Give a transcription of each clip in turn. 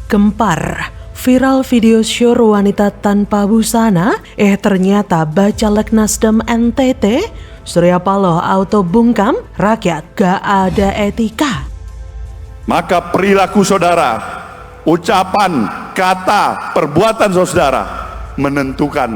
Gempar, viral video syur wanita tanpa busana, ternyata bacalek Nasdem NTT, Surya Paloh auto bungkam, rakyat gak ada etika. Maka perilaku saudara, ucapan, kata, perbuatan saudara menentukan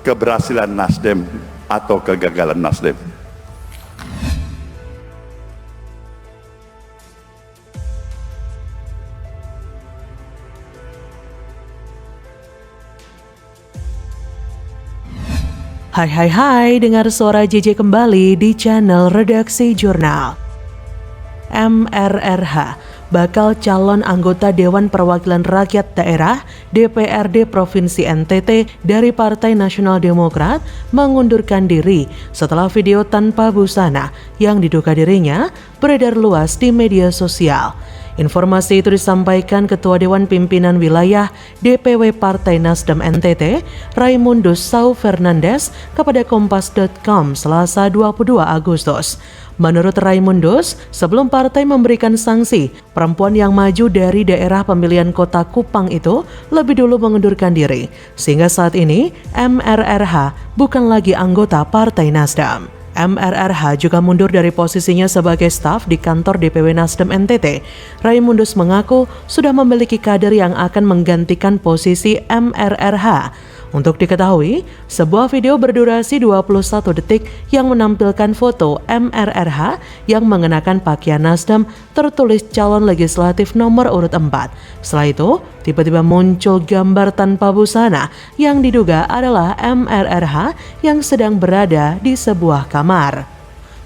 keberhasilan Nasdem atau kegagalan Nasdem. Hai, dengar suara JJ kembali di channel Redaksi Jurnal. MRRH bakal calon anggota Dewan Perwakilan Rakyat Daerah DPRD Provinsi NTT dari Partai Nasional Demokrat mengundurkan diri setelah video tanpa busana yang diduga dirinya beredar luas di media sosial. Informasi itu disampaikan Ketua Dewan Pimpinan Wilayah DPW Partai Nasdem NTT, Raimundus Sau Fernandes, kepada Kompas.com Selasa 22 Agustus. Menurut Raimundus, sebelum partai memberikan sanksi, perempuan yang maju dari daerah pemilihan kota Kupang itu lebih dulu mengundurkan diri, sehingga saat ini MRRH bukan lagi anggota Partai Nasdem. MRRH juga mundur dari posisinya sebagai staf di kantor DPW Nasdem NTT. Raimundus mengaku sudah memiliki kader yang akan menggantikan posisi MRRH. Untuk diketahui, sebuah video berdurasi 21 detik yang menampilkan foto MRRH yang mengenakan pakaian Nasdem tertulis calon legislatif nomor urut 4. Setelah itu, tiba-tiba muncul gambar tanpa busana yang diduga adalah MRRH yang sedang berada di sebuah kamar.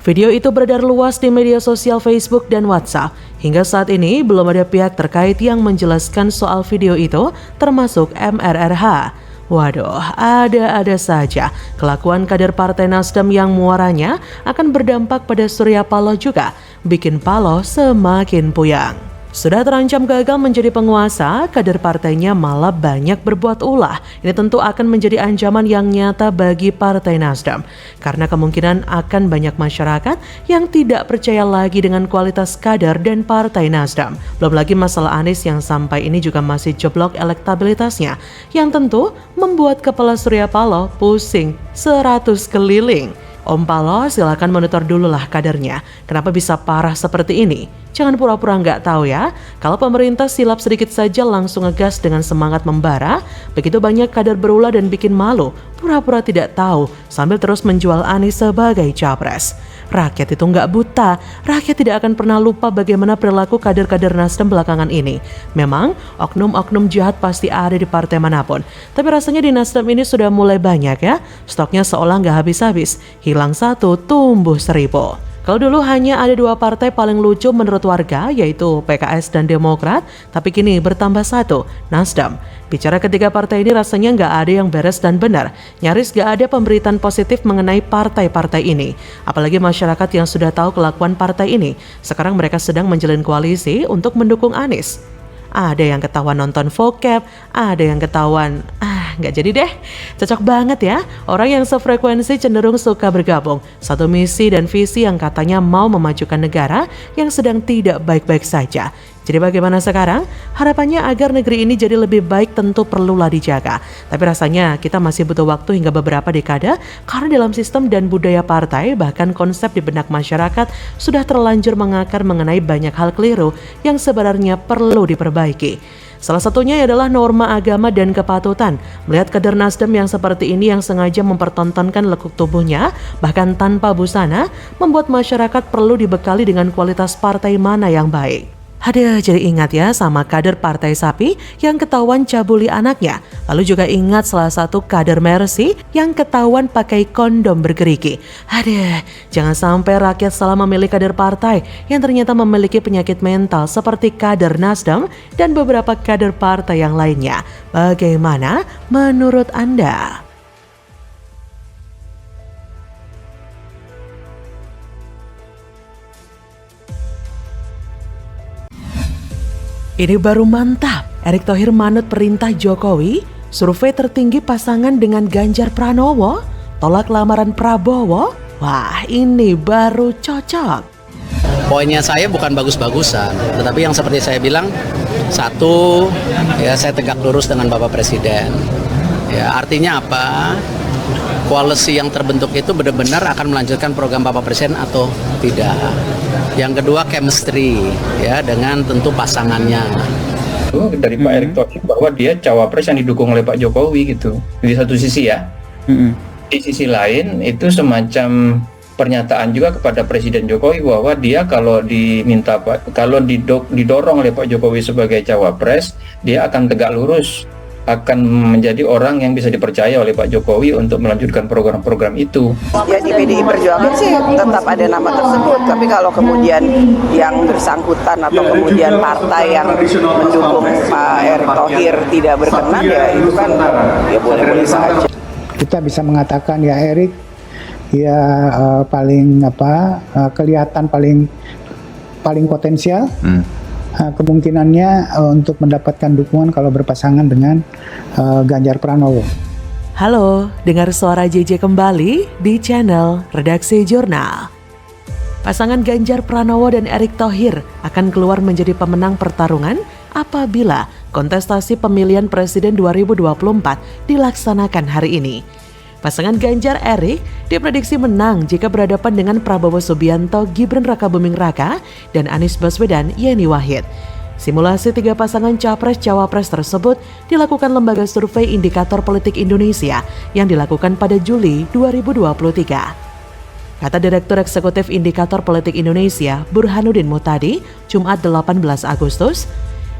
Video itu beredar luas di media sosial Facebook dan WhatsApp. Hingga saat ini belum ada pihak terkait yang menjelaskan soal video itu, termasuk MRRH. Waduh, ada-ada saja kelakuan kader Partai Nasdem yang muaranya akan berdampak pada Surya Paloh juga, bikin Paloh semakin puyang. Sudah terancam gagal menjadi penguasa, kader partainya malah banyak berbuat ulah. Ini tentu akan menjadi ancaman yang nyata bagi Partai Nasdem, karena kemungkinan akan banyak masyarakat yang tidak percaya lagi dengan kualitas kader dan Partai Nasdem. Belum lagi masalah Anies yang sampai ini juga masih jeblok elektabilitasnya, yang tentu membuat kepala Surya Paloh pusing 100 keliling. Om Paloh silakan monitor dulu lah kadernya. Kenapa bisa parah seperti ini? Jangan pura-pura nggak tahu ya. Kalau pemerintah silap sedikit saja langsung ngegas dengan semangat membara, begitu banyak kader berulah dan bikin malu, pura-pura tidak tahu sambil terus menjual Anies sebagai capres. Rakyat itu nggak buta, rakyat tidak akan pernah lupa bagaimana perilaku kader-kader Nasdem belakangan ini. Memang oknum-oknum jahat pasti ada di partai manapun, tapi rasanya di Nasdem ini sudah mulai banyak ya. Stoknya seolah nggak habis-habis, hilang satu tumbuh 1000. Kalau dulu hanya ada 2 partai paling lucu menurut warga, yaitu PKS dan Demokrat, tapi kini bertambah 1, Nasdem. Bicara ketiga partai ini rasanya nggak ada yang beres dan benar. Nyaris nggak ada pemberitaan positif mengenai partai-partai ini. Apalagi masyarakat yang sudah tahu kelakuan partai ini. Sekarang mereka sedang menjalin koalisi untuk mendukung Anies. Ada yang ketahuan nonton vocab, ada yang ketahuan nggak jadi deh. Cocok banget ya, orang yang sefrekuensi cenderung suka bergabung. Satu misi dan visi yang katanya mau memajukan negara yang sedang tidak baik-baik saja. Jadi bagaimana sekarang? Harapannya agar negeri ini jadi lebih baik tentu perlulah dijaga. Tapi rasanya kita masih butuh waktu hingga beberapa dekade karena dalam sistem dan budaya partai bahkan konsep di benak masyarakat sudah terlanjur mengakar mengenai banyak hal keliru yang sebenarnya perlu diperbaiki. Salah satunya adalah norma agama dan kepatutan. Melihat kader Nasdem yang seperti ini yang sengaja mempertontonkan lekuk tubuhnya, bahkan tanpa busana, membuat masyarakat perlu dibekali dengan kualitas partai mana yang baik. Ada jadi ingat ya sama kader partai sapi yang ketahuan cabuli anaknya. Lalu juga ingat salah satu kader Mercy yang ketahuan pakai kondom bergerigi. Jangan sampai rakyat salah memilih kader partai yang ternyata memiliki penyakit mental seperti kader Nasdem dan beberapa kader partai yang lainnya. Bagaimana menurut Anda? Ini baru mantap. Erick Thohir manut perintah Jokowi, survei tertinggi pasangan dengan Ganjar Pranowo, tolak lamaran Prabowo. Wah, ini baru cocok. Poinnya saya bukan bagus-bagusan, tetapi yang seperti saya bilang Satu, ya saya tegak lurus dengan Bapak Presiden. Ya, artinya apa? Koalisi yang terbentuk itu benar-benar akan melanjutkan program Bapak Presiden atau tidak. Yang kedua, chemistry ya dengan tentu pasangannya. Dari Pak Erick Thohir bahwa dia cawapres yang didukung oleh Pak Jokowi gitu. Di satu sisi ya. Di sisi lain itu semacam pernyataan juga kepada Presiden Jokowi bahwa dia kalau didorong oleh Pak Jokowi sebagai cawapres, dia akan tegak lurus, akan menjadi orang yang bisa dipercaya oleh Pak Jokowi untuk melanjutkan program-program itu. Ya di PDI Perjuangan sih tetap ada nama tersebut, tapi kalau kemudian yang bersangkutan atau kemudian partai yang mendukung Pak Erick Thohir tidak berkenan, ya itu kan ya boleh-boleh saja. Kita bisa mengatakan ya Erick ya kelihatan paling potensial. Kemungkinannya untuk mendapatkan dukungan kalau berpasangan dengan Ganjar Pranowo. Halo, dengar suara JJ kembali di channel Redaksi Jurnal. Pasangan Ganjar Pranowo dan Erick Thohir akan keluar menjadi pemenang pertarungan apabila kontestasi pemilihan presiden 2024 dilaksanakan hari ini. Pasangan Ganjar Erick diprediksi menang jika berhadapan dengan Prabowo Subianto, Gibran Rakabuming Raka, dan Anies Baswedan Yeni Wahid. Simulasi tiga pasangan capres-cawapres tersebut dilakukan Lembaga Survei Indikator Politik Indonesia yang dilakukan pada Juli 2023. Kata Direktur Eksekutif Indikator Politik Indonesia, Burhanuddin Muhtadi, Jumat 18 Agustus,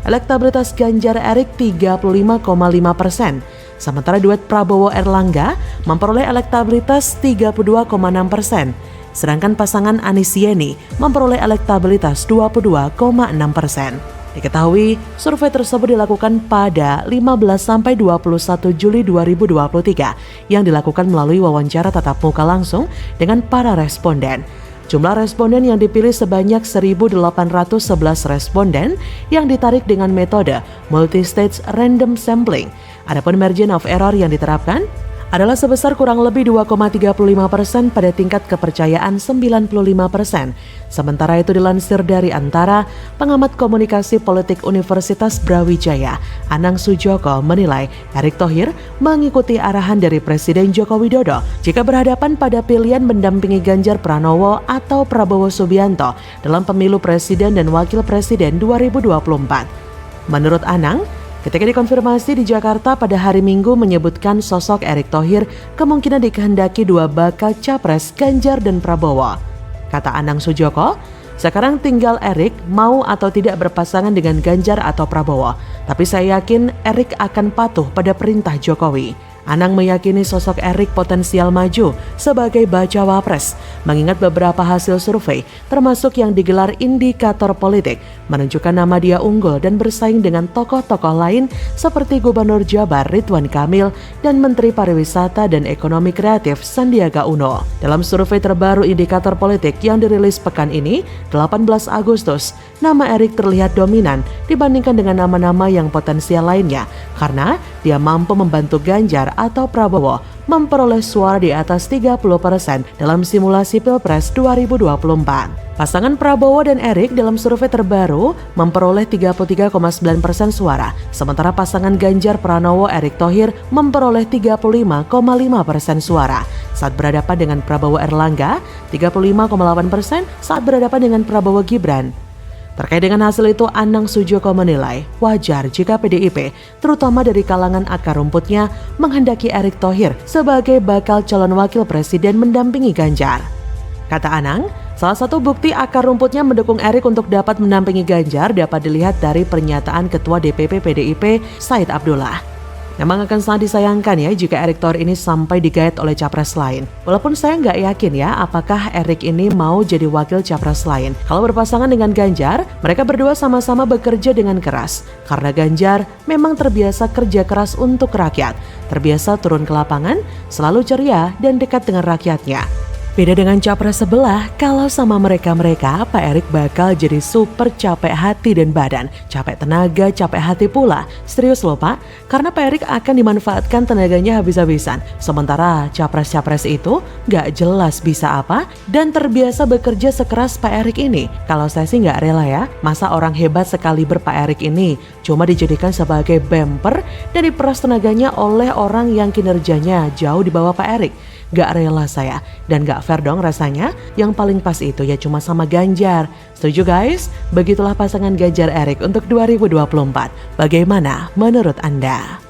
elektabilitas Ganjar Erick 35,5%, sementara duet Prabowo Erlangga memperoleh elektabilitas 32,6%, sedangkan pasangan Anies Yeni memperoleh elektabilitas 22,6%. Diketahui, survei tersebut dilakukan pada 15-21 Juli 2023 yang dilakukan melalui wawancara tatap muka langsung dengan para responden. Jumlah responden yang dipilih sebanyak 1.811 responden yang ditarik dengan metode multi-stage random sampling. Adapun margin of error yang diterapkan adalah sebesar kurang lebih 2,35% pada tingkat kepercayaan 95%. Sementara itu dilansir dari Antara, pengamat komunikasi politik Universitas Brawijaya, Anang Sujoko menilai Erick Thohir mengikuti arahan dari Presiden Joko Widodo jika berhadapan pada pilihan mendampingi Ganjar Pranowo atau Prabowo Subianto dalam pemilu presiden dan wakil presiden 2024. Menurut Anang, ketika dikonfirmasi di Jakarta pada hari Minggu menyebutkan sosok Erick Thohir kemungkinan dikehendaki dua bakal capres Ganjar dan Prabowo. Kata Anang Sujoko, sekarang tinggal Erick mau atau tidak berpasangan dengan Ganjar atau Prabowo. Tapi saya yakin Erick akan patuh pada perintah Jokowi. Anang meyakini sosok Erick potensial maju sebagai bacawa pres, mengingat beberapa hasil survei termasuk yang digelar Indikator Politik menunjukkan nama dia unggul dan bersaing dengan tokoh-tokoh lain seperti Gubernur Jabar Ridwan Kamil dan Menteri Pariwisata dan Ekonomi Kreatif Sandiaga Uno. Dalam survei terbaru Indikator Politik yang dirilis pekan ini, 18 Agustus, nama Erick terlihat dominan dibandingkan dengan nama-nama yang potensial lainnya karena dia mampu membantu Ganjar atau Prabowo memperoleh suara di atas 30% dalam simulasi Pilpres 2024. Pasangan Prabowo dan Erick dalam survei terbaru memperoleh 33,9% suara, sementara pasangan Ganjar Pranowo Erick Thohir memperoleh 35,5% suara. Saat berhadapan dengan Prabowo Erlangga, 35,8% saat berhadapan dengan Prabowo Gibran. Terkait dengan hasil itu, Anang Sujoko menilai wajar jika PDIP, terutama dari kalangan akar rumputnya, menghendaki Erick Thohir sebagai bakal calon wakil presiden mendampingi Ganjar. Kata Anang, salah satu bukti akar rumputnya mendukung Erick untuk dapat mendampingi Ganjar dapat dilihat dari pernyataan Ketua DPP PDIP Said Abdullah. Memang akan sangat disayangkan ya jika Erick Thohir ini sampai digait oleh capres lain. Walaupun saya nggak yakin ya apakah Erick ini mau jadi wakil capres lain. Kalau berpasangan dengan Ganjar, mereka berdua sama-sama bekerja dengan keras. Karena Ganjar memang terbiasa kerja keras untuk rakyat. Terbiasa turun ke lapangan, selalu ceria dan dekat dengan rakyatnya. Beda dengan capres sebelah, kalau sama mereka-mereka, Pak Erik bakal jadi super capek hati dan badan. Capek tenaga, capek hati pula. Serius loh Pak, karena Pak Erik akan dimanfaatkan tenaganya habis-habisan. Sementara capres-capres itu gak jelas bisa apa dan terbiasa bekerja sekeras Pak Erik ini. Kalau saya sih gak rela ya, masa orang hebat sekaliber Pak Erik ini cuma dijadikan sebagai bumper dan diperas tenaganya oleh orang yang kinerjanya jauh di bawah Pak Erik. Gak rela saya, dan gak fair dong rasanya. Yang paling pas itu ya cuma sama Ganjar. Setuju guys? Begitulah pasangan Ganjar Erik untuk 2024. Bagaimana menurut Anda?